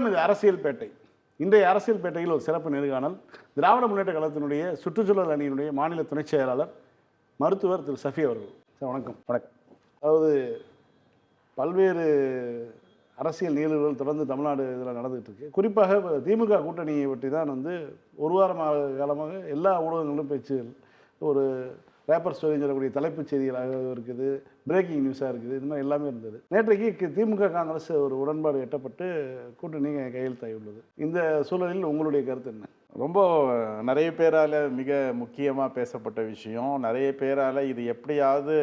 வணக்கம். இது அரசியல் பேட்டை. இன்றைய அரசியல் பேட்டையில் ஒரு சிறப்பு நேர்காணல். திராவிட முன்னேற்ற கழகத்தினுடைய சுற்றுச்சூழல் அணியினுடைய மாநில துணைச் செயலாளர் மருத்துவர் திரு சஃபி அவர்கள். சார் வணக்கம். வணக்கம். அதாவது பல்வேறு அரசியல் நிகழ்வுகள் தொடர்ந்து தமிழ்நாடு இதில் நடந்துகிட்டு இருக்கு. குறிப்பாக திமுக கூட்டணியை பற்றி தான் ஒரு வாரமாக காலமாக எல்லா ஊடகங்களும் பேச்சுகள், ஒரு பேப்பர் ஸ்டோரின்னு சொல்லக்கூடிய தலைப்புச் செய்திகளாக இருக்குது, பிரேக்கிங் நியூஸாக இருக்குது, இது மாதிரி எல்லாமே இருந்தது. நேற்றைக்கு திமுக காங்கிரஸ் ஒரு உடன்பாடு எட்டப்பட்டு கூட்டணி கையெழுத்தாகி உள்ளது. இந்த சூழலில் உங்களுடைய கருத்து என்ன? ரொம்ப நிறைய பேரால் மிக முக்கியமாக பேசப்பட்ட விஷயம். நிறைய பேரால் இது எப்படியாவது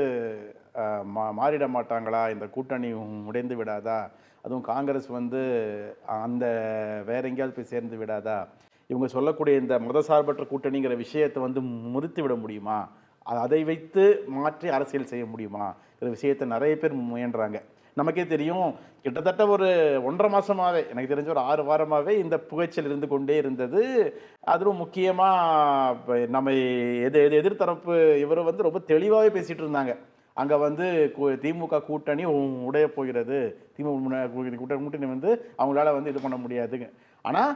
மாறிட மாட்டாங்களா, இந்த கூட்டணி உடைந்து விடாதா, அதுவும் காங்கிரஸ் அந்த வேற எங்கேயாவது போய் சேர்ந்து விடாதா, இவங்க சொல்லக்கூடிய இந்த மதசார்பற்ற கூட்டணிங்கிற விஷயத்தை முறித்து விட முடியுமா, அதை வைத்து மாற்றி அரசியல் செய்ய முடியுமா, இந்த விஷயத்தை நிறைய பேர் முயன்றாங்க. நமக்கே தெரியும், கிட்டத்தட்ட ஒரு 1.5 மாதமாகவே, எனக்கு தெரிஞ்ச ஒரு 6 வாரமாகவே இந்த புகைச்சல் இருந்து கொண்டே இருந்தது. அதுவும் முக்கியமாக நம்ம எதிர்த்தரப்பு இவர் ரொம்ப தெளிவாகவே பேசிகிட்டு இருந்தாங்க. அங்கே திமுக கூட்டணி உடைய போகிறது, திமுக கூட்டணி அவங்களால இது பண்ண முடியாதுங்க. ஆனால்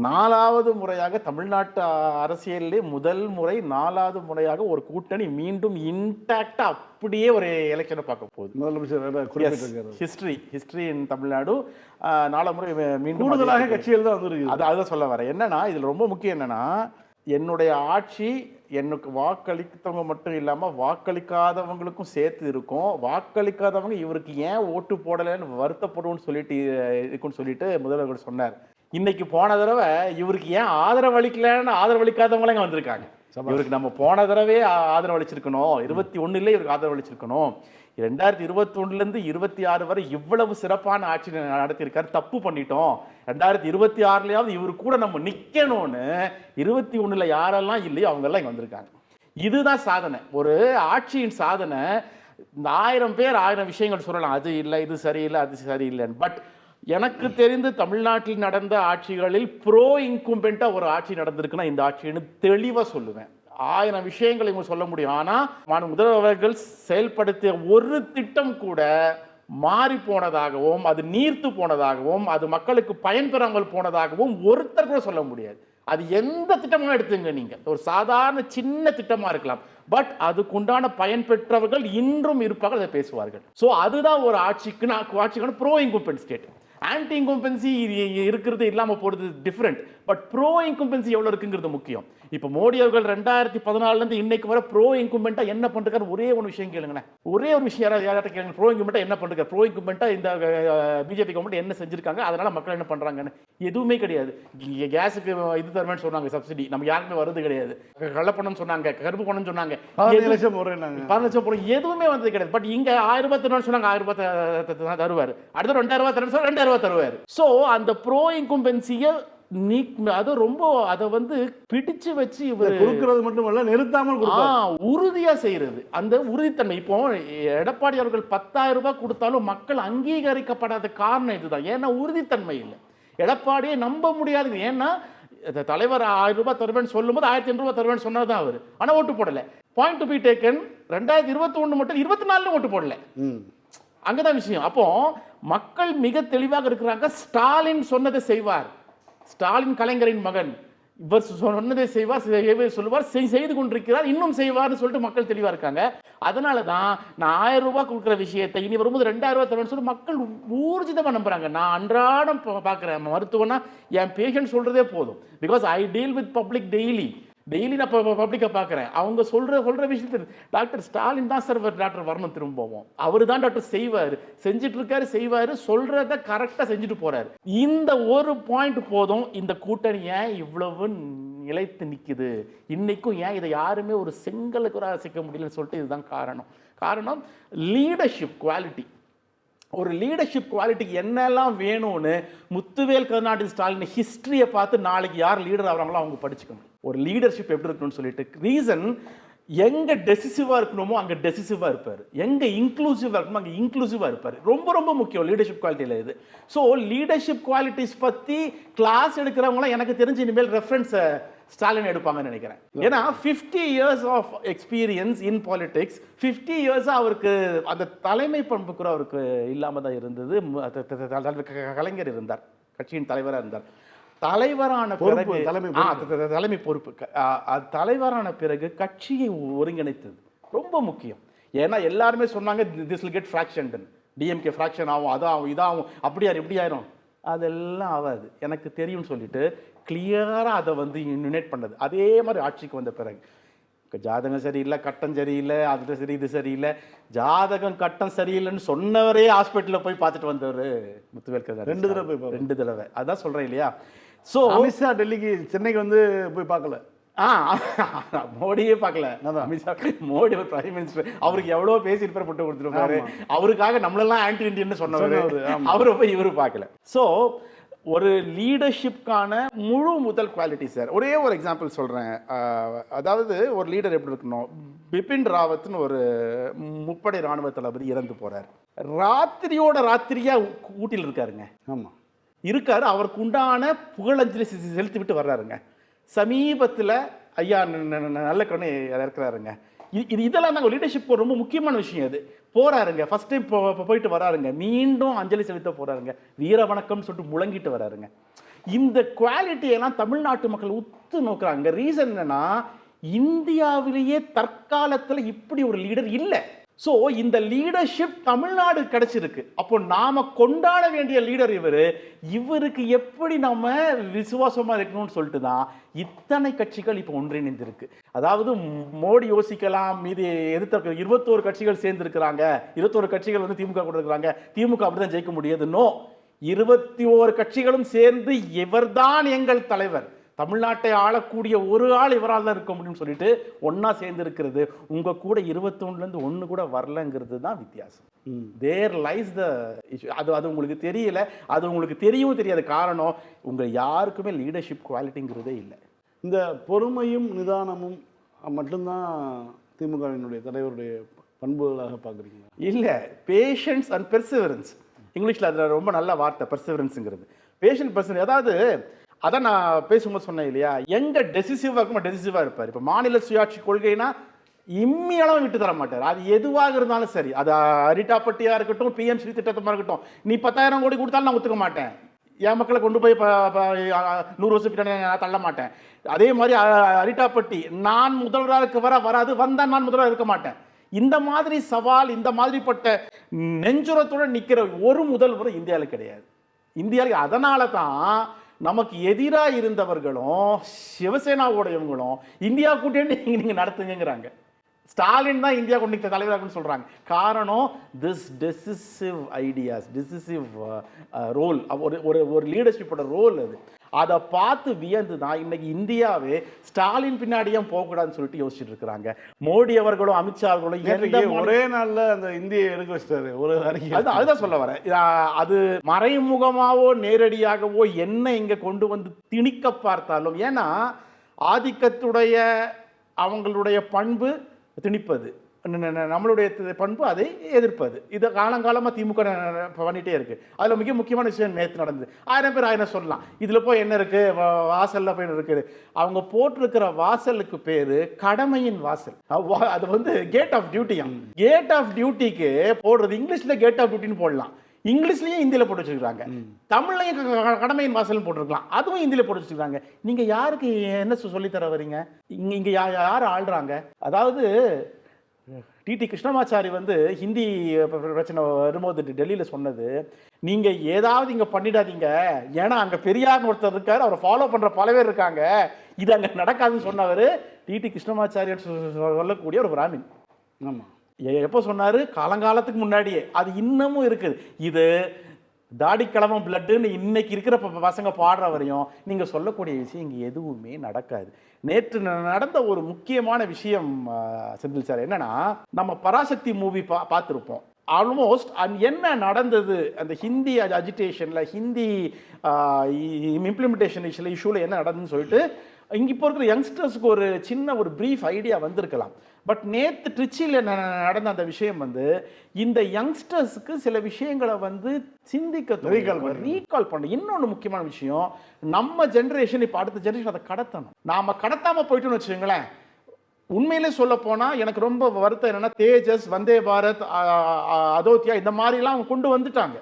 4வது முறையாக தமிழ்நாட்டு அரசியலிலே முதல் முறை 4வது முறையாக ஒரு கூட்டணி மீண்டும் இன்டாக்டா அப்படியே ஒரு எலெக்ஷனை பார்க்க போகுது. முதலமைச்சர் ஹிஸ்டரி இன் தமிழ்நாடு 4 முறை மீண்டும் கூடுதலாக கட்சிகள் தான் வந்துருக்கு. அதான் சொல்ல வரேன். என்னன்னா இதில் ரொம்ப முக்கியம் என்னன்னா, என்னுடைய ஆட்சி எனக்கு வாக்களித்தவங்க மட்டும் இல்லாமல் வாக்களிக்காதவங்களுக்கும் சேர்த்து இருக்கும். வாக்களிக்காதவங்க இவருக்கு ஏன் ஓட்டு போடலைன்னு வருத்தப்படுவோம்னு சொல்லிட்டு முதல்வர் சொன்னார். இன்னைக்கு போன தடவை இவருக்கு ஏன் ஆதரவளிக்கலன்னு ஆதரவளிக்காதவங்களே இங்கே வந்திருக்காங்க. இவருக்கு நம்ம போன தடவை ஆதரவளிச்சிருக்கணும், 21 இவருக்கு ஆதரவளிச்சிருக்கணும். 2021 26 வரை இவ்வளவு சிறப்பான ஆட்சி நடத்தியிருக்காரு, தப்பு பண்ணிட்டோம், 2026 இவரு கூட நம்ம நிக்கணும்னு 21 யாரெல்லாம் இல்லையோ அவங்க எல்லாம் இங்க வந்திருக்காங்க. இதுதான் சாதனை, ஒரு ஆட்சியின் சாதனை. இந்த 1000 பேர் 1000 விஷயங்கள் சொல்லலாம், அது இல்லை, இது சரியில்லை, அது சரியில்லைன்னு. பட் எனக்கு தெரிந்து தமிழ்நாட்டில் நடந்த ஆட்சிகளில் ப்ரோ இன்கும்பெண்டா ஒரு ஆட்சி நடந்திருக்குன்னா இந்த ஆட்சின்னு தெளிவா சொல்லுவேன். 1000 விஷயங்கள் இவங்க சொல்ல முடியும். ஆனால் முதல்வர்கள் செயல்படுத்திய ஒரு திட்டம் கூட மாறி போனதாகவும், அது நீர்த்து போனதாகவும், அது மக்களுக்கு பயன்பெறாமல் போனதாகவும் ஒருத்தர் கூட சொல்ல முடியாது. அது எந்த திட்டமாக எடுத்துங்க, நீங்க ஒரு சாதாரண சின்ன திட்டமா இருக்கலாம், பட் அதுக்குண்டான பயன் பெற்றவர்கள் இன்றும் இருப்பார்கள், அதை பேசுவார்கள். ஸோ அதுதான் ஒரு ஆட்சிக்கான ப்ரோ இன்கும்பென்ட் ஸ்டேட். ஆன்டி இன்கம்பன்சி இருக்கிறது இல்லாமல் போகிறது டிஃப்ரெண்ட், பட் ப்ரோ இன்கம்பன்சி எவ்வளோ இருக்குங்கிறது முக்கியம். இப்போ மோடி அவர்கள் 2014 இன்னைக்கு வர ப்ரோ இன்கும்பெண்டா என்ன பண்றாரு, ஒரே ஒரு விஷயம் கேளுங்களேன், ஒரே ஒரு விஷயம் யார்கிட்ட கேளுங்க, ப்ரோ இன்கும்பெண்டா என்ன பண்றாரு, ப்ரோ இன்கும்பெண்டா இந்த பிஜேபி கவர்மெண்ட் என்ன செஞ்சிருக்காங்க, அதனால மக்கள் என்ன பண்றாங்கன்னு எதுவுமே கிடையாது. கேஸுக்கு இது தருவேன்னு சொன்னாங்க, சப்சிடி நம்ம யாருக்குமே வருது கிடையாது. கள்ளப்பணம் சொன்னாங்க, கருப்பு பணம் சொன்னாங்க, 15 லட்சம் போறோம், எதுவுமே வந்தது கிடையாது. பட் இங்க 1000 ரூபாய் தருவான்னு சொன்னாங்க, 1000 ரூபாய் தருவாரு, அடுத்த 2000 ரூபாய் தருவாரு, 2000 ரூபாய் தருவாரு. ஸோ அந்த ப்ரோ இன்கும்பென்சியை அது ரொம்ப அதை பிடிச்சு வச்சு கொடுக்கிறது மட்டுமல்ல, நிறுத்தாமல் உறுதியா செய்யறது, அந்த உறுதித்தன்மை. இப்போ எடப்பாடி அவர்கள் 10,000 ரூபாய் கொடுத்தாலும் மக்கள் அங்கீகரிக்கப்படாத காரணம் இதுதான். ஏன்னா உறுதித்தன்மை இல்லை, எடப்பாடியை நம்ப முடியாது. ஏன்னா தலைவர் 1000 ரூபாய் தருவேன்னு சொல்லும் போது 1500 ரூபாய் தருவேன்னு சொன்னதுதான் அவர், ஆனா ஓட்டு போடல. பாயிண்ட் டு பி டேக்கன், 2021 மட்டும் 24 ஓட்டு போடல, அங்கதான் விஷயம். அப்போ மக்கள் மிக தெளிவாக இருக்கிறாங்க. ஸ்டாலின் சொன்னதை செய்வார், ஸ்டாலின் கலைஞரின் மகன், இவர் சொன்னதை செய்வார், சொல்லுவார், செய்து கொண்டிருக்கிறார், இன்னும் செய்வார்னு சொல்லிட்டு மக்கள் தெளிவா இருக்காங்க. அதனால தான் நான் 1000 ரூபாய் கொடுக்குற விஷயத்தை இனி வரும்போது 2000 ரூபாய் தருவேன்னு சொல்லி மக்கள் ஊர்ஜிதமாக நம்புறாங்க. நான் அன்றாடம் பார்க்குறேன், மருத்துவனா என் பேஷண்ட் சொல்றதே போதும், because I deal with public daily நான் பப்ளிக்கை பார்க்குறேன். அவங்க சொல்கிற விஷயத்தில் டாக்டர் ஸ்டாலின் தான் சார் டாக்டர் வரணும், திரும்பவும் அவர் தான் டாக்டர் செய்வார், செஞ்சுட்டு இருக்காரு, செய்வார், சொல்கிறத கரெக்டாக செஞ்சுட்டு போகிறாரு. இந்த ஒரு பாயிண்ட் போதும் இந்த கூட்டணி ஏன் இவ்வளவு நிலைத்து நிற்குது, இன்னைக்கும் ஏன் இதை யாருமே ஒரு செங்கலுக்கு கூட அசைக்க முடியலன்னு சொல்லிட்டு இதுதான் காரணம் லீடர்ஷிப் குவாலிட்டி. ஒரு லீடர்ஷிப் குவாலிட்டிக்கு என்னெல்லாம் வேணும்னு முத்துவேல் கருணாநிதி ஸ்டாலின் ஹிஸ்டரியை பார்த்து நாளைக்கு யார் லீடர் ஆகிறாங்களோ அவங்க படிச்சுக்கணும். ஒரு லீடர்ஷிப் எப்படி இருக்கணும்னு சொல்லிட்டு, ரீசன் எங்க டெசிசிவா இருக்கணுமோ அங்க டெசிசிவா இருப்பாரு, எங்க இன்க்ளூசிவா இருக்கணுமோ அங்க இன்க்ளூசிவா இருப்பாரு. ரொம்ப ரொம்ப முக்கியம் லீடர்ஷிப் குவாலிட்டியில இது. ஸோ லீடர்ஷிப் குவாலிட்டிஸ் பத்தி கிளாஸ் எடுக்கிறவங்களாம் எனக்கு தெரிஞ்சு இனிமேல் ரெஃபரன்ஸ் ஸ்டாலின் எடுப்பாங்கன்னு நினைக்கிறேன். ஏன்னா 50 years of experience in politics, 50 years அவருக்கு அந்த தலைமை பண்பு கூட அவருக்கு இல்லாம தான் இருந்தது. கலைஞர் இருந்தார், கட்சியின் தலைவராக இருந்தார். தலைவரான பொறுப்பு, பிறகு தலைமை பொறுப்பு தலைவரான பிறகு கட்சியை ஒருங்கிணைத்தது ரொம்ப முக்கியம். ஏன்னா எல்லாருமே சொன்னாங்க this will get fraction, DMK fraction ஆகும், அதாகும் இதாகும், அப்படியாரு இப்படி ஆயிரும். அதெல்லாம் ஆகாது, எனக்கு தெரியும்னு சொல்லிட்டு கிளியராக அதை வந்து யுனைட் பண்ணது. அதே மாதிரி ஆட்சிக்கு வந்த பிறகு ஜாதகம் சரியில்லை, கட்டம் சரியில்லை, அது சரி இது சரியில்லை, ஜாதகம் கட்டம் சரியில்லைன்னு சொன்னவரே ஹாஸ்பிட்டலில் போய் பார்த்துட்டு வந்தவர் முத்துவேல் கருணாநிதி 2 தடவை. அதான் சொல்கிறேன் இல்லையா. ஸோ அமித்ஷா டெல்லிக்கு சென்னைக்கு வந்து போய் பார்க்கல, மோடியே பார்க்கல. அமித்ஷா மோடி ஒரு பிரைம் மினிஸ்டர், அவருக்கு எவ்வளோ பேசியிருப்பார், போட்டு கொடுத்துருப்பாரு. அவருக்காக நம்மளெல்லாம் ஆன்டி இண்டியன் சொன்னவர், அவரை போய் இவரு பார்க்கல. ஸோ ஒரு லீடர்ஷிப்கான முழு முதல் குவாலிட்டி சார். ஒரே ஒரு எக்ஸாம்பிள் சொல்கிறேன். அதாவது ஒரு லீடர் எப்படி இருக்கணும். பிபின் ராவத்னு ஒரு முப்படை இராணுவ தளபதி இறந்து போகிறார். ராத்திரியோட ராத்திரியாக ஊட்டியில் இருக்காருங்க. ஆமாம் இருக்காரு. அவருக்கு உண்டான புகழஞ்சலி செலுத்தி விட்டு வர்றாருங்க. சமீபத்தில் ஐயா நல்ல கண்ணு இருக்கிறாருங்க. இதெல்லாம் நாங்கள் லீடர்ஷிப் ரொம்ப முக்கியமான விஷயம். அது போறாருங்க, ஃபர்ஸ்ட் டைம் போயிட்டு வராருங்க, மீண்டும் அஞ்சலி செலுத்த போறாருங்க, வீர வணக்கம்னு சொல்லிட்டு முழங்கிட்டு வராருங்க. இந்த குவாலிட்டியெல்லாம் தமிழ்நாட்டு மக்கள் உத்து நோக்குறாங்க. ரீசன் என்னன்னா, இந்தியாவிலேயே தற்காலத்தில் இப்படி ஒரு லீடர் இல்லை. ஸோ இந்த லீடர்ஷிப் தமிழ்நாடு கிடைச்சிருக்கு. அப்போ நாம கொண்டாட வேண்டிய லீடர் இவருக்கு எப்படி நம்ம விசுவாசமா இருக்கணும்னு சொல்லிட்டு தான் இத்தனை கட்சிகள் இப்போ ஒன்றிணைந்திருக்கு. அதாவது மோடி யோசிக்கலாம், மீது எதிர்த்த 21 கட்சிகள் சேர்ந்து இருக்கிறாங்க, 21 கட்சிகள் வந்து திமுக கூட இருக்கிறாங்க, திமுக அப்படிதான் ஜெயிக்க முடியாது. நோ, 21 கட்சிகளும் சேர்ந்து இவர்தான் எங்கள் தலைவர், தமிழ்நாட்டை ஆளக்கூடிய ஒரு ஆள் இவரால் தான் இருக்க முடியும்னு சொல்லிட்டு ஒன்னா சேர்ந்து இருக்கிறது. உங்க கூட 21லேருந்து 1 கூட வரலங்கிறது தான் வித்தியாசம். தேர் லைஸ் த இஷ்யூ. அது உங்களுக்கு தெரியல, அது உங்களுக்கு தெரியவும் தெரியாது. காரணம், உங்க யாருக்குமே லீடர்ஷிப் குவாலிட்டிங்கிறதே இல்லை. இந்த பொறுமையும் நிதானமும் மட்டும்தான் திமுகவினுடைய தலைவருடைய பண்புகளாக பார்க்குறீங்களா? இல்லை, பேஷன்ஸ் அண்ட் பெர்சிவரன்ஸ். இங்கிலீஷில் அதில் ரொம்ப நல்ல வார்த்தை பெர்சிவரன்ஸுங்கிறது. Patience perseverance. அதாவது அதான் நான் பேசும்போது சொன்னேன் இல்லையா, எங்க டெசிசிவாக இருக்குமோ டெசிசிவாக இருப்பார். இப்போ மாநில சுயாட்சி கொள்கைனா இம்மியளவும் விட்டு தர மாட்டார். அது எதுவாக இருந்தாலும் சரி, அது அரிட்டாப்பட்டியாக இருக்கட்டும், பிஎம் ஸ்ரீ திட்டமாக இருக்கட்டும், நீ 10,000 கோடி கொடுத்தாலும் நான் ஒத்துக்க மாட்டேன், என் மக்களை கொண்டு போய் 100 வருஷம் பின்னாடி நான் தள்ள மாட்டேன். அதே மாதிரி அரிட்டாப்பட்டி நான் முதல்வராக வராது, வந்தால் நான் முதல்வராக இருக்க மாட்டேன். இந்த மாதிரி சவால், இந்த மாதிரிப்பட்ட நெஞ்சுரத்தோடு நிற்கிற ஒரு முதல்வர் இந்தியாவில் கிடையாது. இந்தியாவில் அதனால தான் நமக்கு எதிராக இருந்தவர்களும் சிவசேனாவோடையவங்களும் இந்தியா கூட்டணி நீங்க நடத்துங்கிறாங்க. ஸ்டாலின் தான் இந்தியா கூட்டணி தலைவராக சொல்றாங்க. காரணம், this decisive ideas, decisive role, ஒரு லீடர்ஷிப்போட ரோல் அது. அதை பார்த்து வியந்து தான் இன்னைக்கு இந்தியாவே ஸ்டாலின் பின்னாடியே போகக்கூடாதுன்னு சொல்லிட்டு யோசிச்சுட்டு இருக்கிறாங்க. மோடி அவர்களும் அமித்ஷா அவர்களும் ஒரே நாள்ல அந்த இந்தியை எடுக்க வச்சிட்டாரு ஒரு அறிக்கை. அதுதான் சொல்ல வரேன். அது மறைமுகமாவோ நேரடியாகவோ என்ன இங்க கொண்டு வந்து திணிக்க பார்த்தாலும், ஏன்னா ஆதிக்கத்துடைய அவங்களுடைய பண்பு திணிப்பது, நம்மளுடைய பண்பு அதை எதிர்ப்பது. இது காலங்காலமாக திமுக பண்ணிட்டே இருக்கு. அதில் மிக முக்கியமான விஷயம் நேற்று நடந்தது. 1000 பேர் 1000 சொல்லலாம். இதில் போய் என்ன இருக்கு, வாசல்ல போய் இருக்குது. அவங்க போட்டிருக்கிற வாசலுக்கு பேரு கடமையின் வாசல். அது வந்து gate of duty. Gate of டியூட்டிக்கு போடுறது இங்கிலீஷ்ல கேட் ஆஃப் டியூட்டின்னு போடலாம், இங்கிலீஷ்லயும் இந்தியில போட்டு வச்சிருக்காங்க, தமிழ்லையும் கடமையின் வாசல் போட்டிருக்கலாம், அதுவும் இந்தியில போட்டு வச்சிருக்காங்க. நீங்க யாருக்கு என்ன சொல்லித்தர வரீங்க? இங்க யார் ஆள்றாங்க? அதாவது டிடி கிருஷ்ணமாச்சாரி வந்து ஹிந்தி பிரச்சனை வரும்போது டெல்லியில் சொன்னது, நீங்கள் ஏதாவது இங்கே பண்ணிடாதீங்க, ஏன்னா அங்கே பெரியார்னு ஒருத்தர் இருக்கார், அவரை ஃபாலோ பண்ணுற பல பேர் இருக்காங்க, இது அங்கே நடக்காதுன்னு சொன்னவர் டிடி கிருஷ்ணமாச்சாரியர் சொல்லக்கூடிய ஒரு பிராமின். ஆமாம், எப்போ சொன்னார்? காலங்காலத்துக்கு முன்னாடியே. அது இன்னமும் இருக்குது. இது தாடிக்கிழமை பிளட்டுன்னு இன்னைக்கு இருக்கிற பசங்க பாடுற வரையும் நீங்கள் சொல்லக்கூடிய விஷயம் இங்கே எதுவுமே நடக்காது. நேற்று நடந்த ஒரு முக்கியமான விஷயம் செந்தில் சார், என்னன்னா, நம்ம பராசக்தி மூவி பார்த்துருப்போம். ஆல்மோஸ்ட் என்ன நடந்தது அந்த ஹிந்தி அஜிடேஷன்ல, ஹிந்தி இம்ப்ளிமெண்டேஷன் இஷ்யூல என்ன நடந்ததுன்னு சொல்லிட்டு இங்கே இப்போ இருக்கிற யங்ஸ்டர்ஸ்க்கு ஒரு சின்ன ஒரு பிரீஃப் ஐடியா வந்திருக்கலாம். பட் நேற்று ட்ரிச்சியில் நடந்த அந்த விஷயம் வந்து இந்த யங்ஸ்டர்ஸுக்கு சில விஷயங்களை வந்து சிந்திக்க ரீகால் பண்ண. இன்னொன்று முக்கியமான விஷயம், நம்ம ஜென்ரேஷன் இப்போ அடுத்த ஜென்ரேஷன் அதை கடத்தணும். நாம கடத்தாமல் போயிட்டோன்னு வச்சுக்கோங்களேன், உண்மையிலே சொல்ல போனால் எனக்கு ரொம்ப வருத்தம் என்னன்னா, தேஜஸ், வந்தே பாரத், அதோத்தியா இந்த மாதிரிலாம் அவங்க கொண்டு வந்துட்டாங்க.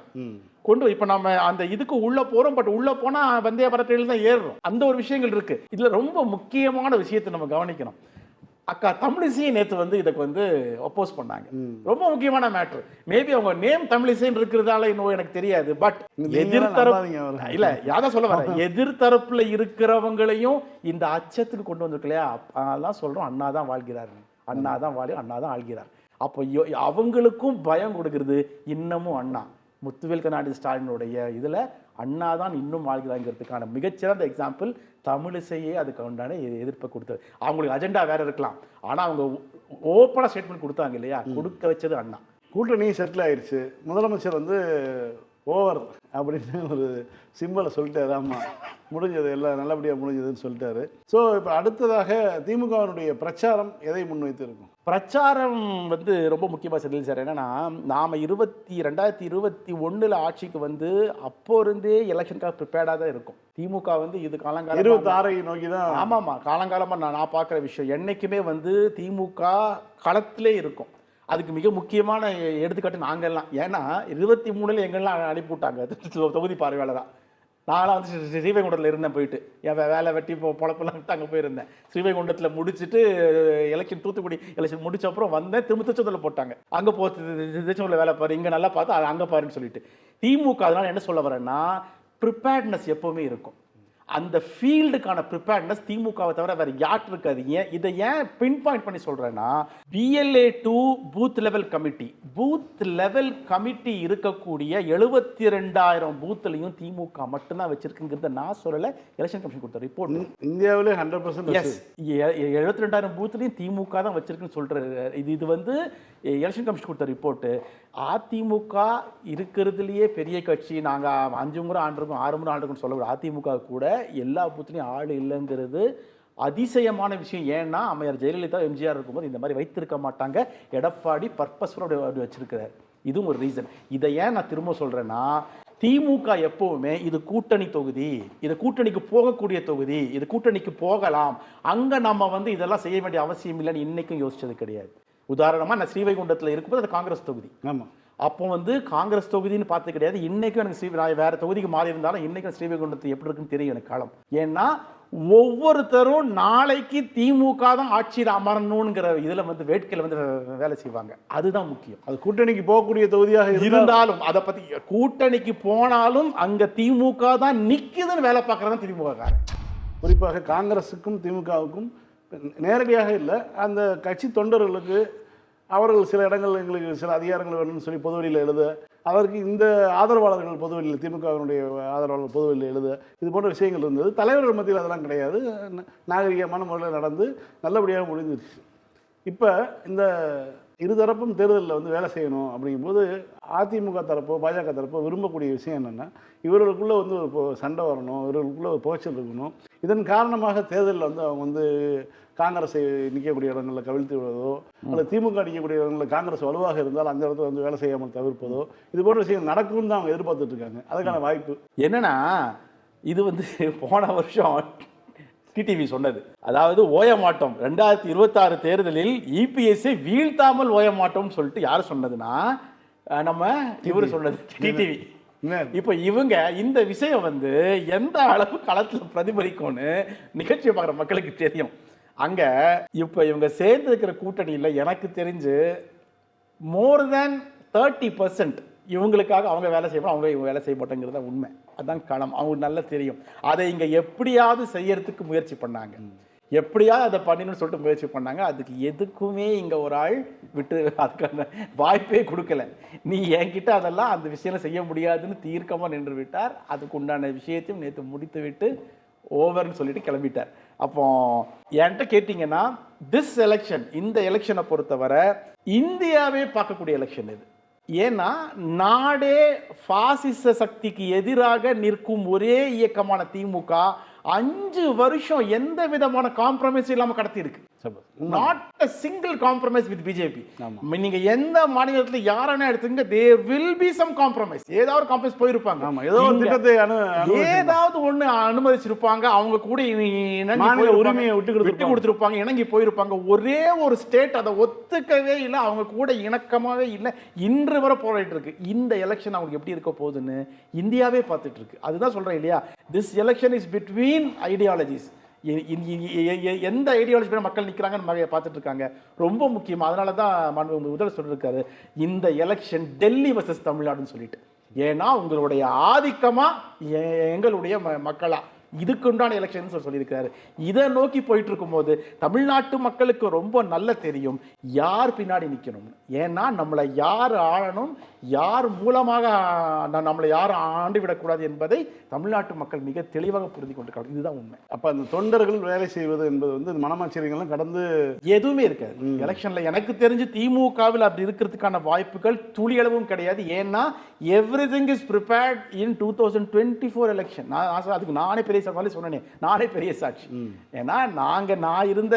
கொண்டு இப்போ நம்ம அந்த இதுக்கு உள்ள போறோம். பட் உள்ள போனா வந்தே பாரத் தான் ஏறுறோம். அந்த ஒரு விஷயங்கள் இருக்கு. இதுல ரொம்ப முக்கியமான விஷயத்தை நம்ம கவனிக்கணும். அக்கா தமிழிசையை நேற்று வந்து இதுக்கு வந்து ஒப்போஸ் பண்ணாங்க. ரொம்ப முக்கியமான மேட்ரு. மேபி அவங்க நேம் தமிழிசைன்னு இருக்கிறதால இன்னும் எனக்கு தெரியாது. பட் எதிர்த்தரப்பு இல்ல யாதான் சொல்ல வரேன், எதிர்த்தரப்புல இருக்கிறவங்களையும் இந்த அச்சத்துக்கு கொண்டு வந்திருக்கு இல்லையா? அதெல்லாம் சொல்றோம், அண்ணா தான் வாழ்கிறார், அண்ணா தான் அண்ணா தான் ஆள்கிறார். அப்போ அவங்களுக்கும் பயம் கொடுக்கறது இன்னமும் அண்ணா. முத்துவேல் கருணாநிதி ஸ்டாலினுடைய இதில் அண்ணா தான் இன்னும் வாழ்கிறாங்கிறதுக்கான மிகச்சிறந்த எக்ஸாம்பிள் தமிழிசையே அதுக்கு உண்டான எதிர்ப்பை கொடுத்தது. அவங்களுக்கு அஜெண்டா வேற இருக்கலாம், ஆனால் அவங்க ஓப்பனாக ஸ்டேட்மெண்ட் கொடுத்தாங்க இல்லையா? கொடுக்க வச்சது அண்ணா. கூட்டணி செட்டில் ஆயிடுச்சு. முதலமைச்சர் வந்து ஓவர் அப்படின்னு ஒரு சிம்பிளை சொல்லிட்டாரு. ஆமாம், முடிஞ்சது, எல்லாம் நல்லபடியாக முடிஞ்சதுன்னு சொல்லிட்டாரு. ஸோ இப்போ அடுத்ததாக திமுகவினுடைய பிரச்சாரம் எதை முன்வைத்து இருக்கும்? பிரச்சாரம் வந்து ரொம்ப முக்கியமாக செட்டில் சார். என்னன்னா, நாம் 2021 ஆட்சிக்கு வந்து அப்போ இருந்தே எலெக்ஷனுக்காக ப்ரிப்பேர்டாக தான் இருக்கும். திமுக வந்து இது காலங்காலம் 26 நோக்கி தான். ஆமாம்மா, காலங்காலமாக நான் பார்க்குற விஷயம் என்றைக்குமே வந்து திமுக களத்திலே இருக்கும். அதுக்கு மிக முக்கியமான எடுத்துக்காட்டு நாங்கள்லாம். ஏன்னா 23 எங்கெல்லாம் அனுப்பிவிட்டாங்க தொகுதி பார்வையாளராக. நான்லாம் வந்து ஸ்ரீவைகுண்டத்தில் இருந்தேன். போயிட்டு என் வேலை வெட்டி பொழப்பெல்லாம் விட்டு அங்கே போயிருந்தேன். ஸ்ரீவைகுண்டத்தில் முடிச்சுட்டு எலெக்ஷன் தூத்துக்குடி எலெக்ஷன் முடிச்ச அப்புறம் வந்தேன். திரும்ப திருச்செந்தூரில் போட்டாங்க. அங்கே திருச்செந்தூரில் வேலை பாரு, இங்கே நல்லா பார்த்து அது அங்கே பாருன்னு சொல்லிட்டு. திமுக அதனால் என்ன சொல்ல வரேன்னா, ப்ரிப்பேர்ட்னஸ் எப்போவுமே இருக்கும். அந்த ஃபீல்டுக்கான ப்ரிப்பேர்ட்னஸ் திமுகவை தவிர வேறு யார்ட்டு இருக்காது. இதை ஏன் பின் பாயிண்ட் பண்ணி சொல்கிறேன்னா, BLA 2 பூத் லெவல் கமிட்டி இருக்கக்கூடிய 72,000 பூத்துலையும் திமுக மட்டும்தான் வச்சிருக்குங்கிறத நான் சொல்லலை, எலெக்ஷன் கமிஷன் கொடுத்த ரிப்போர்ட். இந்தியாவிலே 100% எஸ், 72,000 பூத்துலையும் திமுக தான் வச்சிருக்குன்னு சொல்கிற இது வந்து எலெக்ஷன் கமிஷன் கொடுத்த ரிப்போர்ட்டு. அதிமுக இருக்கிறதுலையே பெரிய கட்சி, நாங்கள் 5 முறை ஆண்டிருக்கோம் 6 முறை ஆண்டிருக்கோம் சொல்லக்கூடாது. அதிமுக கூட எல்லா பூத்துலையும் ஆள் இல்லைங்கிறது அதிசயமான விஷயம். ஏன்னா அம்மையார் ஜெயலலிதா எம்ஜிஆர் இருக்கும்போது இந்த மாதிரி வைத்திருக்க மாட்டாங்க. எடப்பாடி பர்பஸ்ஃபுல்லாக அப்படி வச்சிருக்கிறார். இதுவும் ஒரு ரீசன். இதை ஏன் நான் திரும்ப சொல்கிறேன்னா, திமுக எப்பவுமே இது கூட்டணி தொகுதி, இது கூட்டணிக்கு போகக்கூடிய தொகுதி, இது கூட்டணிக்கு போகலாம், அங்கே நம்ம வந்து இதெல்லாம் செய்ய வேண்டிய அவசியம் இல்லைன்னு இன்னைக்கும் யோசிச்சது கிடையாது. உதாரணமாக நான் ஸ்ரீவைகுண்டத்தில் இருக்கும்போது அது காங்கிரஸ் தொகுதி. ஆமாம், அப்போ வந்து காங்கிரஸ் தொகுதின்னு பார்த்து கிடையாது. இன்றைக்கும் எனக்கு நான் வேறு தொகுதிக்கு மாறி இருந்தாலும் இன்றைக்கும் ஸ்ரீவைகுண்டத்தை எப்படி இருக்குன்னு தெரியும் எனக்கு காலம். ஏன்னா ஒவ்வொருத்தரும் நாளைக்கு திமுக தான் ஆட்சியில் அமரணுங்கிற இதில் வந்து வேட்கையில் வந்து வேலை செய்வாங்க. அதுதான் முக்கியம். அது கூட்டணிக்கு போகக்கூடிய தொகுதியாக இருந்தாலும் அதை பற்றி கூட்டணிக்கு போனாலும் அங்கே திமுக தான் நிற்குதுன்னு வேலை பார்க்குறதான் திமுக. குறிப்பாக காங்கிரஸுக்கும் திமுகவுக்கும் நேரடியாக இல்லை, அந்த கட்சி தொண்டர்களுக்கு அவர்கள் சில இடங்கள் எங்களுக்கு சில அதிகாரங்கள் வேணும்னு சொல்லி பொதுவெளியில் எழுத, அதற்கு இந்த ஆதரவாளர்கள் பொதுவெளியில், திமுகவினுடைய ஆதரவாளர்கள் பொதுவெளியில் எழுத, இது போன்ற விஷயங்கள் இருந்தது. தலைவர்கள் மத்தியில் அதெல்லாம் கிடையாது. நாகரிகமான முறையில் நடந்து நல்லபடியாக முடிஞ்சிருச்சு. இப்போ இந்த இருதரப்பும் தேர்தலில் வந்து வேலை செய்யணும் அப்படிங்கும்போது அதிமுக தரப்போ பாஜக தரப்போ விரும்பக்கூடிய விஷயம் என்னென்னா, இவர்களுக்குள்ளே வந்து ஒரு சண்டை வரணும், இவர்களுக்குள்ளே ஒரு புகைச்சல் இருக்கணும். இதன் காரணமாக தேர்தலில் வந்து அவங்க வந்து காங்கிரஸை நிற்கக்கூடிய இடங்களில் கவிழ்த்து விடுவதோ, அல்லது திமுக நிற்கக்கூடிய இடங்களில் காங்கிரஸ் வலுவாக இருந்தால் அந்த இடத்துல வந்து வேலை செய்யாமல் தவிர்ப்பதோ, இது போன்ற விஷயம் நடக்கும்னு தான் அவங்க எதிர்பார்த்துட்டு இருக்காங்க. அதுக்கான வாய்ப்பு என்னன்னா, இது வந்து போன வருஷம் டிடிவி சொன்னது, அதாவது ஓய மாட்டோம் 2026 தேர்தலில் இபிஎஸ்ஐ வீழ்த்தாமல் ஓய மாட்டோம்னு சொல்லிட்டு யார் சொன்னதுன்னா, நம்ம இவரு சொன்னது டிடிவி. இப்போ இவங்க இந்த விஷயம் வந்து எந்த அளவு களத்தில் பிரதிபலிக்கும்னு நிகழ்ச்சியை பார்க்குற மக்களுக்கு தெரியும். அங்க இப்போ இவங்க சேர்ந்து இருக்கிற கூட்டணியில் எனக்கு தெரிஞ்சு மோர் தேன் 30% இவங்களுக்காக அவங்க வேலை செய்யணும், அவங்க இவங்க வேலை செய்ய மாட்டேங்கிறத உண்மை. அதுதான் களம். அவங்களுக்கு நல்லா தெரியும். அதை இங்கே எப்படியாவது செய்யறதுக்கு முயற்சி பண்ணாங்க, எப்படியாவது அதை பண்ணணும்னு சொல்லிட்டு முயற்சி பண்ணாங்க. அதுக்கு எதுக்குமே இங்கே ஒரு ஆள் விட்டு அதுக்கான வாய்ப்பே கொடுக்கல. நீ என்கிட்ட அதெல்லாம் அந்த விஷயம் செய்ய முடியாதுன்னு தீர்க்கமாக நின்று விட்டார். அதுக்கு உண்டான விஷயத்தையும் நேற்று முடித்து விட்டு ஓவர்னு சொல்லிட்டு கிளம்பிட்டார். அப்போ என்கிட்ட கேட்டிங்கன்னா, திஸ் எலெக்ஷன், இந்த எலெக்ஷனை பொறுத்தவரை இந்தியாவே பார்க்கக்கூடிய எலெக்ஷன் இது. ஏன்னா நாடே பாசிச சக்திக்கு எதிராக நிற்கும் ஒரே இயக்கமான திமுக 5 வருஷம் எந்த விதமான காம்ப்ரமைஸ் இல்லாமல் கடத்தி இருக்கு. Not a single compromise with BJP. ஆமா. நீங்க எந்த மாநிலத்துல யாரனா எடுத்துங்க, there will be some compromise. ஏதாவது ஒரு காம்ப்ரமைஸ் போயிருப்பாங்க. ஆமா, ஏதோ ஒரு திட்டத்தை ஏதாவது ஒண்ணு அனுமதிச்சிருப்பாங்க. அவங்க கூட மாநில உரிமையை விட்டு கொடுத்திருப்பாங்க, இணங்கி போயிருப்பாங்க. ஒரே ஒரு ஸ்டேட் அதை ஒத்துக்கவே இல்லை, அவங்க கூட இணக்கமாவே இல்லை, இன்று வரை போராடிட்டு இருக்கு. இந்த எலெக்ஷன் அவங்களுக்கு எப்படி இருக்க போகுதுன்னு இந்தியாவே பார்த்துட்டு இருக்கு. அதுதான் சொல்றேன் இல்லையா, this election is between ideologies. எந்த ஐடியாலஜி மக்கள் நிற்கிறாங்கன்னு பார்த்துட்டு இருக்காங்க. ரொம்ப முக்கியமாக அதனால தான் முதல்ல சொல்லியிருக்காரு, இந்த எலெக்ஷன் டெல்லி வர்சஸ் தமிழ்நாடுன்னு சொல்லிட்டு. ஏன்னா உங்களுடைய ஆதிக்கமா எங்களுடைய மக்களா, இதுக்கு உண்டான எலெக்ஷன் சொல்லியிருக்காரு. இதை நோக்கி போயிட்டு இருக்கும்போது தமிழ்நாட்டு மக்களுக்கு ரொம்ப நல்ல தெரியும் யார் பின்னாடி நிற்கணும். ஏன்னா நம்மளை யார் ஆளணும், யார் மூலமாக நம்மளை யார் ஆண்டு விடக்கூடாது என்பதை தமிழ்நாட்டு மக்கள் மிக தெளிவாக புரிந்து கொண்டிருக்காங்க. இதுதான் உண்மை. அப்போ அந்த தொண்டர்கள் வேலை செய்வது என்பது வந்து மனமாச்சரியங்கள்லாம் கடந்து எதுவுமே இருக்காது எலெக்ஷன்ல. எனக்கு தெரிஞ்சு திமுகவில் அப்படி இருக்கிறதுக்கான வாய்ப்புகள் துளியளவும் கிடையாது. ஏன்னா everything is prepared in 2024 election. அதுக்கு நானே பெரிய சொன்னேன், நானே பெரிய சாட்சி. ஏன்னா நான் இருந்த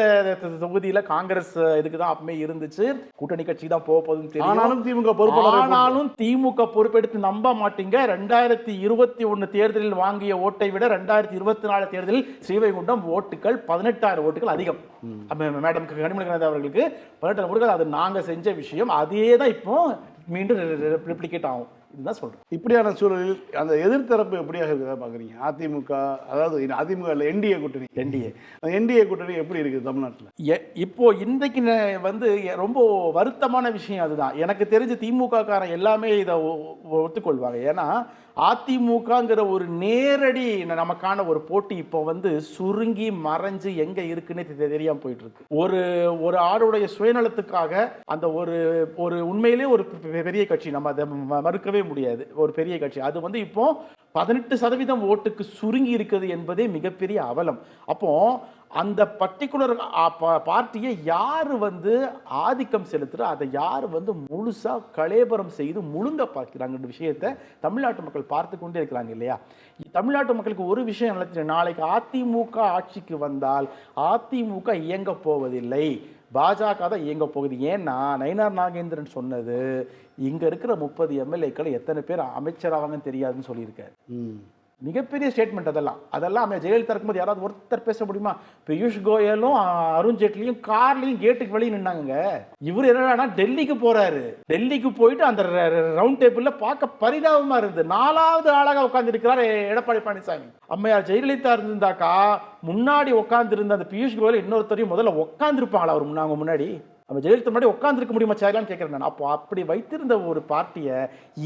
தொகுதியில காங்கிரஸ் இதுக்கு தான் அப்பமே இருந்துச்சு, கூட்டணி கட்சி தான் போக போகுதுன்னு தெரியும். ஆனாலும் திமுக பொறுப்பெடுத்து நம்ப மாட்டீங்க, 2021 தேர்தலில் வாங்கிய ஓட்டை விட 2024 தேர்தலில் ஸ்ரீவைகுண்டம் ஓட்டுகள் 18,000 ஓட்டுகள் அதிகம். மேடம் கனிமொழி அவர்களுக்கு 18,000 ஓட்டுகள். அது நாங்க செஞ்ச விஷயம். அதே தான் இப்போ மீண்டும் ரெப்ளிகேட் ஆகும். இதுதான் சொல்றேன். இப்படியான சூழலில் அந்த எதிர்த்தரப்பு எப்படியாக இருக்குதா பாக்குறீங்க? அதிமுக, அதாவது அதிமுக இல்ல, என்டிஏ கூட்டணி. என்டிஏ கூட்டணி எப்படி இருக்குது தமிழ்நாட்டில் இப்போ? இன்றைக்கு வந்து ரொம்ப வருத்தமான விஷயம் அதுதான். எனக்கு தெரிஞ்ச திமுக காரன் எல்லாமே இதை ஒத்துக்கொள்வாங்க. ஏன்னா அதிமுகங்கிற ஒரு நேரடி நமக்கான ஒரு போட்டி இப்போ வந்து சுருங்கி மறைஞ்சு எங்க இருக்குன்னு தெரியாம போயிட்டு இருக்கு. ஒரு ஆளுடைய சுயநலத்துக்காக அந்த ஒரு உண்மையிலே ஒரு பெரிய கட்சி, நம்ம அதை மறுக்கவே முடியாது, ஒரு பெரிய கட்சி அது வந்து இப்போ 18% ஓட்டுக்கு சுருங்கி இருக்குது என்பதே மிகப்பெரிய அவலம். அப்போ அந்த பர்டிகுலர் பார்ட்டியை யார் வந்து ஆதிக்கம் செலுத்துற, அதை யார் வந்து முழுசா கலேபரம் செய்து முழுங்க பார்க்கிறாங்க விஷயத்தை தமிழ்நாட்டு மக்கள் பார்த்து கொண்டே இருக்கிறாங்க இல்லையா? தமிழ்நாட்டு மக்களுக்கு ஒரு விஷயம் நல்லா தெரியும், நாளைக்கு அதிமுக ஆட்சிக்கு வந்தால் அதிமுக இயங்க போவதில்லை, பாஜக தான் இயங்க போகுது. ஏன்னா நயினார் நாகேந்திரன் சொன்னது, இங்க இருக்கிற 30 எம்எல்ஏக்கள் எத்தனை பேர் அமைச்சராவாங்கன்னு தெரியாதுன்னு சொல்லியிருக்காரு. மிகப்பெரிய ஸ்டேட்மெண்ட். அதெல்லாம் ஜெயலலிதா இருக்கும்போது யாராவது ஒருத்தர் பேச முடியுமா? பியூஷ் கோயலும் அருண்ஜேட்லியும் கார்லையும் கேட்டுக்கு வெளியே நின்னாங்க. இவர் என்னன்னா டெல்லிக்கு போறாரு. டெல்லிக்கு போயிட்டு அந்த ரவுண்ட் டேபிள்ல பார்க்க பரிதாபமா இருந்து 4வது ஆளாக உட்கார்ந்து இருக்கிறார் எடப்பாடி பழனிசாமி. அம்மையார் ஜெயலலிதா இருந்தாக்கா முன்னாடி உட்கார்ந்து இருந்த அந்த பியூஷ் கோயல் இன்னொருத்தரையும் முதல்ல உட்கார்ந்து இருப்பாங்களா அவர் முன்னாடி? நம்ம ஜெயலலிதா முன்னாடி உட்காந்துருக்க முடியுமா சேரலான்னு கேட்குறேன் நான். அப்போ அப்படி வைத்திருந்த ஒரு பார்ட்டியை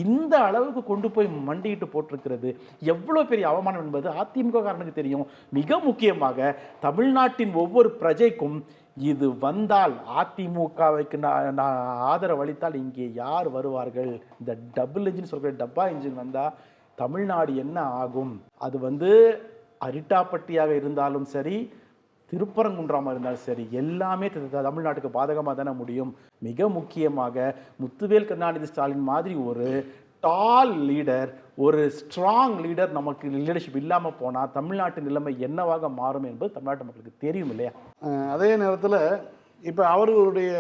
இந்த அளவுக்கு கொண்டு போய் மண்டிட்டு போட்டிருக்கிறது எவ்வளோ பெரிய அவமானம் என்பது அதிமுக காரனுக்கு தெரியும். மிக முக்கியமாக தமிழ்நாட்டின் ஒவ்வொரு பிரஜைக்கும் இது வந்தால், அதிமுகவுக்கு ஆதரவு அளித்தால் இங்கே யார் வருவார்கள்? இந்த டபுள் இன்ஜின் சொல்கிற டப்பா இன்ஜின் வந்தால் தமிழ்நாடு என்ன ஆகும்? அது வந்து அரிட்டாப்பட்டியாக இருந்தாலும் சரி, திருப்பரங்குன்றாமல் இருந்தாலும் சரி, எல்லாமே தமிழ்நாட்டுக்கு பாதகமாக தானே முடியும். மிக முக்கியமாக முத்துவேல் கருணாநிதி ஸ்டாலின் மாதிரி ஒரு டால் லீடர், ஒரு ஸ்ட்ராங் லீடர் நமக்கு லீடர்ஷிப் இல்லாமல் போனால் தமிழ்நாட்டு நிலைமை என்னவாக மாறும் என்பது தமிழ்நாட்டு மக்களுக்கு தெரியும் இல்லையா? அதே நேரத்தில் இப்போ அவர்களுடைய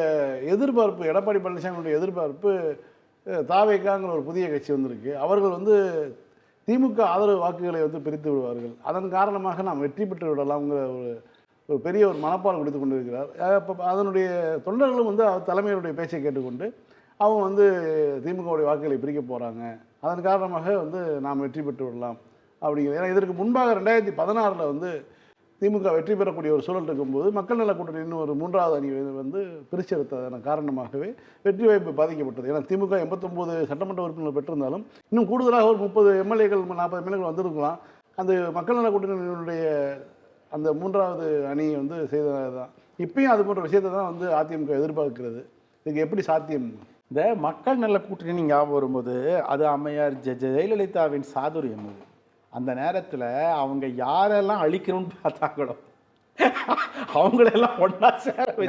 எதிர்பார்ப்பு, எடப்பாடி பழனிசாமியுடைய எதிர்பார்ப்பு, தாவேக்காங்கிற ஒரு புதிய கட்சி வந்திருக்கு, அவர்கள் வந்து திமுக ஆதரவு வாக்குகளை வந்து பிரித்து விடுவார்கள், அதன் காரணமாக நாம் வெற்றி பெற்று விடலாம்ங்கிற ஒரு பெரிய ஒரு மனப்பால் கொடுத்து கொண்டு இருக்கிறார். இப்போ அதனுடைய தொண்டர்களும் வந்து அவர் தலைமையுடைய பேச்சை கேட்டுக்கொண்டு அவங்க வந்து திமுகவுடைய வாக்குகளை பிரிக்க போகிறாங்க, அதன் காரணமாக வந்து நாம் வெற்றி பெற்று விடலாம் அப்படிங்கிறது. ஏன்னா இதற்கு முன்பாக 2016 வந்து திமுக வெற்றி பெறக்கூடிய ஒரு சூழல் இருக்கும்போது மக்கள் நல கூட்டணி இன்னும் ஒரு 3வது அணி வந்து பிரிச்செடுத்ததன் காரணமாகவே வெற்றி வாய்ப்பு பாதிக்கப்பட்டது. ஏன்னா திமுக 89 சட்டமன்ற உறுப்பினர்கள் பெற்றிருந்தாலும் இன்னும் கூடுதலாக ஒரு 30 எம்எல்ஏக்கள் 40 எம்எல்ஏக்கள் வந்திருக்கலாம். அந்த மக்கள் நல கூட்டணியினுடைய அந்த 3வது அணி வந்து செய்தது தான். இப்பயும் அது போன்ற விஷயத்தை தான் வந்து அதிமுக எதிர்பார்க்கிறது. இதுக்கு எப்படி சாத்தியம்? இந்த மக்கள் நல கூட்டணி ஞாபகம் வரும்போது அது அம்மையார் ஜெயலலிதாவின் சாதுரியம். அந்த நேரத்தில் அவங்க யாரெல்லாம் அழிக்கணும்னு பார்த்தாங்களோ அவங்களெல்லாம் ஒன்றா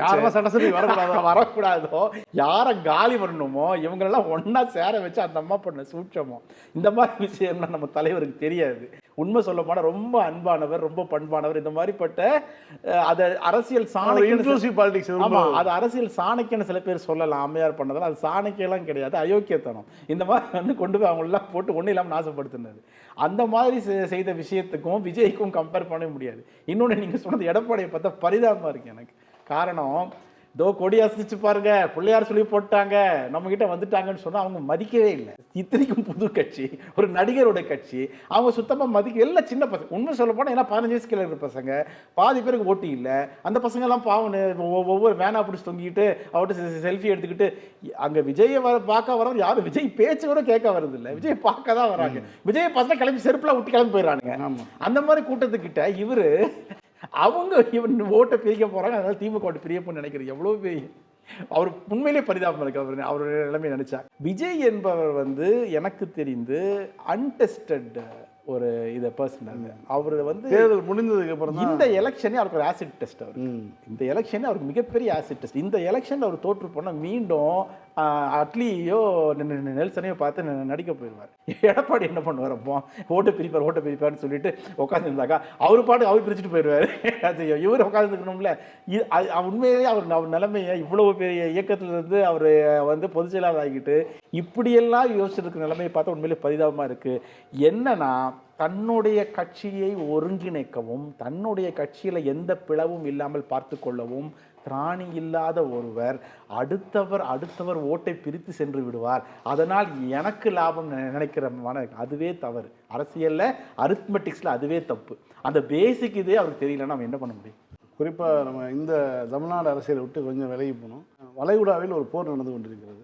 யாரெல்லாம் சட்டசபைக்கு வரக்கூடாதோ, யாரை காலி பண்ணணுமோ இவங்களெல்லாம் ஒன்னா சேர வச்சு அந்த அம்மா பண்ண சூட்சமோ. இந்த மாதிரி விஷயம்லாம் நம்ம தலைவருக்கு தெரியாது. உண்மை சொல்ல போனா ரொம்ப அன்பானவர், ரொம்ப பண்பானவர். இந்த மாதிரிப்பட்ட அது அரசியல் பாலிடிக்ஸ். ஆமா, அது அரசியல் சாணக்கியன்னு சில பேர் சொல்லலாம். அம்மையார் பண்ணதால் அது சாணக்கியெல்லாம் கிடையாது, அயோக்கியத்தனம். இந்த மாதிரி வந்து கொண்டு போய் அவங்களெல்லாம் போட்டு ஒன்றும் இல்லாமல் நாசப்படுத்தினது. அந்த மாதிரி செய்த விஷயத்துக்கும் விஜய்க்கும் கம்பேர் பண்ண முடியாது. இன்னொன்று நீங்கள் சொன்னது எடப்பாடியை பார்த்தா பரிதாபமாக இருக்கு எனக்கு. காரணம், இதோ கொடி அசைச்சு பாருங்க, பிள்ளையார் சொல்லி போட்டாங்க, நம்ம கிட்ட வந்துட்டாங்கன்னு சொன்னா அவங்க மதிக்கவே இல்லை. இத்தனைக்கும் புது கட்சி, ஒரு நடிகரோட கட்சி, அவங்க சுத்தமா மதிக்க. எல்லாம் சின்ன பசங்க. உண்மை சொல்ல போனா ஏன்னா 15 வயசு கீழே இருக்கிற பசங்க, பாதி பேருக்கு ஓட்டு இல்லை. அந்த பசங்க எல்லாம் பாவம் ஒவ்வொரு வேனா பிடிச்சி தொங்கிட்டு அவர்கிட்ட செல்ஃபி எடுத்துக்கிட்டு அங்க விஜயை பார்க்க வரது யாரும் விஜய் பேச்சு கூட கேட்க வரது இல்லை, விஜய் பார்க்க தான் வராங்க. விஜயை பார்த்தா கிளம்பி செருப்புல விட்டு கிளம்பி போயிடறானுங்க. அந்த மாதிரி கூட்டத்துக்கிட்ட இவரு அவங்க இவன் ஓட்டை பிரிக்க போறாங்க, அதனால திமுக ஓட்டு பிரியப்போன்னு நினைக்கிறது எவ்வளவு பெரிய அவர் உண்மையிலே பரிதாபம் இருக்கு. அவர் நிலைமை நினைச்சா. விஜய் என்பவர் வந்து எனக்கு தெரிந்து அன்டெஸ்டட் ஒரு இதை பர்சன். அவர் வந்து தேர்தல் முடிந்ததுக்கு அப்புறம் இந்த எலெக்ஷனே அவருக்கு ஒரு ஆசிட் டெஸ்ட். அவர் இந்த எலெக்ஷனே அவருக்கு மிகப்பெரிய ஆசிட் டெஸ்ட். இந்த எலெக்ஷன் அவர் தோற்று போனால் மீண்டும் அட்லியோ நெல்சனையோ பார்த்து நடிக்க போயிடுவார். எடப்பாடி என்ன பண்ணுவார்? அப்போ ஓட்டு பிரிப்பார்னு சொல்லிட்டு உட்காந்துருந்தாக்கா அவர் பாட்டு அவர் பிரிச்சுட்டு போயிடுவார். அது இவர் உட்காந்துருக்கணும்ல. உண்மையிலேயே அவர் நிலைமையை இவ்வளவு பெரிய இயக்கத்திலிருந்து அவர் வந்து பொதுச் செயலாளர் ஆகிட்டு இப்படியெல்லாம் யோசிச்சிருக்கிற நிலைமையை பார்த்தா உண்மையிலே பரிதாபமாக இருக்குது. என்னன்னா, தன்னுடைய கட்சியை ஒருங்கிணைக்கவும் தன்னுடைய கட்சியில் எந்த பிளவும் இல்லாமல் பார்த்து கொள்ளவும் திராணி இல்லாத ஒருவர் அடுத்தவர் ஓட்டை பிரித்து சென்று விடுவார், அதனால் எனக்கு லாபம் நினைக்கிற அதுவே தவறு. அரசியல்ல அரித்மெட்டிக்ஸ்ல அதுவே தப்பு. அந்த பேசிக் இதே அவருக்கு தெரியலன்னா நம்ம என்ன பண்ண முடியும்? குறிப்பாக நம்ம இந்த தமிழ்நாடு அரசியலை விட்டு கொஞ்சம் விலகி போனோம். வளைகுடாவில் ஒரு போர் நடந்து கொண்டிருக்கிறது.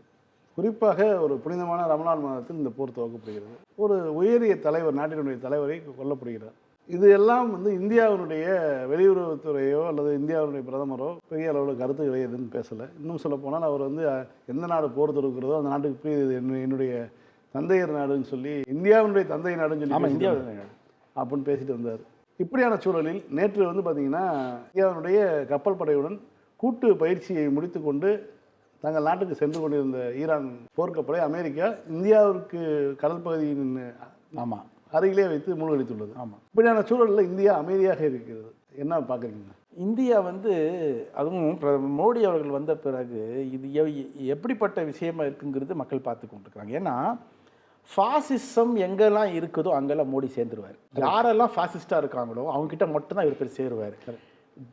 குறிப்பாக ஒரு புனிதமான ரமலான் மாதத்தில் இந்த போர் துவக்கப்படுகிறது. ஒரு உயரிய தலைவர், நாட்டினுடைய தலைவரை கொல்லப்படுகிறார். இது எல்லாம் வந்து இந்தியாவினுடைய வெளியுறவுத்துறையோ அல்லது இந்தியாவுடைய பிரதமரோ பெரிய அளவில் கருத்துக்களை எதுன்னு பேசலை. இன்னும் சொல்ல போனால் அவர் வந்து எந்த நாடு போர் தொடுக்கிறதோ அந்த நாட்டுக்கு போய் என்னுடைய தந்தையர் நாடுன்னு சொல்லி, இந்தியாவுடைய தந்தை நாடுன்னு சொல்லி இந்தியா அப்படின்னு பேசிட்டு வந்தார். இப்படியான சூழலில் நேற்று வந்து பார்த்திங்கன்னா இந்தியாவினுடைய கப்பல் படையுடன் கூட்டு பயிற்சியை முடித்து கொண்டு தங்கள் நாட்டுக்கு சென்று கொண்டிருந்த ஈரான் போர்க்கப்படை அமெரிக்கா இந்தியாவிற்கு கடல் பகுதியின் அருகிலே வைத்து மூழ்கடித்துள்ளது. இப்படியான சூழலில் இந்தியா அமைதியாக இருக்கிறது. என்ன பார்க்குறீங்க? இந்தியா வந்து அதுவும் மோடி அவர்கள் வந்த பிறகு இது எப்படிப்பட்ட விஷயமா இருக்குங்கிறது மக்கள் பார்த்து கொண்டிருக்கிறாங்க. ஏன்னா ஃபாசிசம் எங்கெல்லாம் இருக்குதோ அங்கெல்லாம் மோடி சேர்ந்துருவார். யாரெல்லாம் ஃபாசிஸ்டாக இருக்காங்களோ அவங்ககிட்ட மட்டும்தான் இவர் பேர் சேருவார்.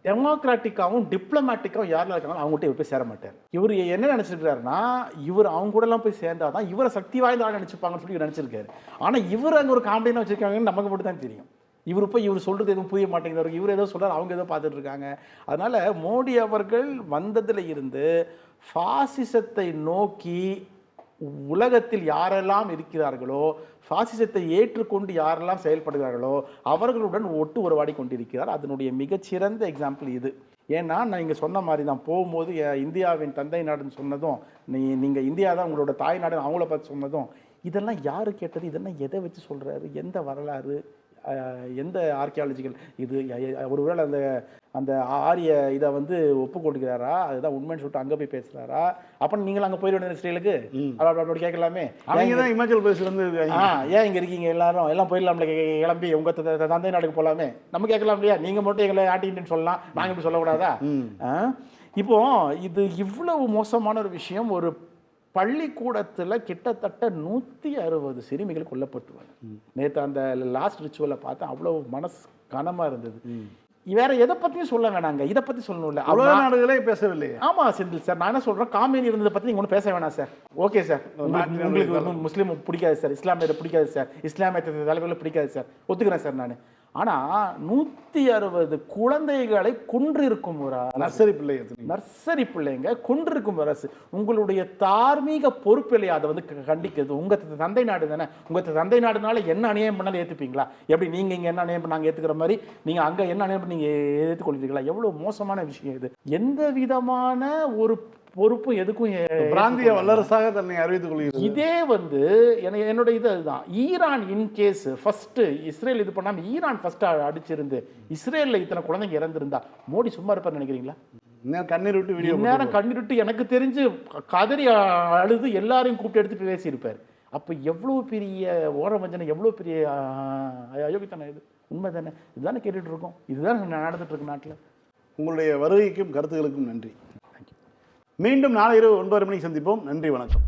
டெமோக்ராட்டிக்காகவும் டிப்ளமேட்டிக்காகவும் யாரெல்லாம் இருக்காங்களோ அவங்ககிட்ட இவர் போய் சேர மாட்டார். இவர் என்ன நினச்சிருக்காருன்னா, இவர் அவங்க கூடலாம் போய் சேர்ந்தாதான் இவரை சக்தி வாய்ந்த ஆள் நினச்சிப்பாங்கன்னு சொல்லி நினச்சிருக்காரு. ஆனால் இவர் அங்கே ஒரு காமெடியாக வச்சுருக்காங்கன்னு நமக்கு மட்டும் தான் தெரியும். இவர் போய் இவர் சொல்கிறது எதுவும் புரிய மாட்டேங்குது. இவர் ஏதோ சொல்கிறார், அவங்க ஏதோ பார்த்துட்டு இருக்காங்க. அதனால் மோடி அவர்கள் வந்ததில் இருந்து ஃபாசிசத்தை நோக்கி உலகத்தில் யாரெல்லாம் இருக்கிறார்களோ, ஃபாசிசத்தை ஏற்றுக்கொண்டு யாரெல்லாம் செயல்படுகிறார்களோ அவர்களுடன் ஒட்டு உறவாடி கொண்டிருக்கிறார். அதனுடைய மிகச்சிறந்த எக்ஸாம்பிள் இது. ஏன்னா நான் இங்கே சொன்ன மாதிரி தான் போகும்போது இந்தியாவின் தந்தை நாடுன்னு சொன்னதும், நீங்கள் இந்தியா தான் உங்களோட தாய் நாடுன்னு அவங்கள பார்த்து சொன்னதும், இதெல்லாம் யாரு கேட்டது? இதெல்லாம் எதை வச்சு சொல்கிறாரு? எந்த வரலாறு, எந்த ஆர்கியாலஜிக்கல் இது? ஒருவேளை அந்த ஆரிய இதை வந்து ஒப்புக்கொடுக்கிறாரா? அதுதான் உண்மைன்னு சொல்லிட்டு அங்கே போய் பேசுகிறாரா? அப்போ நீங்களும் அங்கே போயிடுவேன் இஸ்ரேலுக்கு அப்படி கேட்கலாமே. இமாச்சல் பிரதேசிலிருந்து ஏன் இங்கே இருக்கீங்க எல்லாம் போயிடலாம்ல, கிளம்பி உங்கள் தந்தை நாடுக்கு போகலாமே. நம்ம கேட்கலாம் இல்லையா? நீங்கள் மட்டும் எங்களை ஆட்டின்னு சொல்லலாம், நாங்கள் இப்படி சொல்லக்கூடாதா? இப்போ இது இவ்வளவு மோசமான ஒரு விஷயம். ஒரு பள்ளிக்கூடத்தில் கிட்டத்தட்ட 160 சிறுமிகள் கொல்லப்பட்டுவாங்க. நேற்று அந்த லாஸ்ட் ரிச்சுவலை பார்த்தா அவ்வளோ மனசு கனமாக இருந்தது. வேற எதை பற்றியும் சொல்ல வேணாங்க, இதை பற்றி சொல்லணும்ல. அவ்வளோ நாடுகளே பேசவில்லை. ஆமாம் செந்தில் சார், நான் என்ன சொல்கிறேன், காமியன் இருந்ததை பற்றி நீங்கள் ஒன்றும் பேச வேணாம் சார். ஓகே சார், உங்களுக்கு முஸ்லீம் பிடிக்காது சார், இஸ்லாமியரை பிடிக்காது சார், இஸ்லாமிய தலைவர்களை பிடிக்காது சார், ஒத்துக்கிறேன் சார் நான். ஆனால் 160 குழந்தைகளை கொன்றிருக்கும் ஒரு நர்சரி பிள்ளைங்க கொன்றிருக்கும் அரசு. உங்களுடைய தார்மீக பொறுப்பு இல்லையா அதை வந்து கண்டிக்கிறது? உங்கள் தந்தை நாடு தானே, உங்கள் தந்தை நாடுனால என்ன அநியாயம் பண்ணாலும் ஏற்றுப்பீங்களா? எப்படி நீங்கள் இங்கே என்ன அநியாயம் பண்ண நாங்கள் ஏற்றுக்கிற மாதிரி நீங்கள் அங்கே என்ன அநியாயம் பண்ணி நீங்கள் ஏற்றுக்கொள்வீங்களா? எவ்வளோ மோசமான விஷயம் இது. எந்த விதமான ஒரு பொறுப்பு எதுக்கும் பிராந்திய வல்லரசாக தன்னை அறிவித்துக் கொள்கிறது. இதே வந்து என்னோட இது அதுதான். ஈரான் இன்கேஸ் ஃபர்ஸ்ட் இஸ்ரேல் இது பண்ணாமல் ஈரான் ஃபர்ஸ்ட் அடிச்சிருந்து இஸ்ரேலில் இத்தனை குழந்தைங்க இறந்திருந்தா மோடி சும்மா இருப்பார் நினைக்கிறீங்களா? இன்னும் கண்ணீர் விட்டு வீடியோ இந்நேரம் கண்ணீர் விட்டு எனக்கு தெரிஞ்சு கதறி அழுது எல்லாரையும் கூப்பிட்டு எடுத்து பேசியிருப்பார். அப்போ எவ்வளோ பெரிய ஓரவஞ்சனை, எவ்வளோ பெரிய அயோக்கியத்தனம் இது. உண்மை தானே? இதுதானே கேட்டுட்டு இருக்கோம், இதுதான் நடந்துட்டு இருக்கு நாட்டில். உங்களுடைய வருகைக்கும் கருத்துக்களுக்கும் நன்றி. மீண்டும் நாளை இரவு 9:30 மணிக்கு சந்திப்போம். நன்றி, வணக்கம்.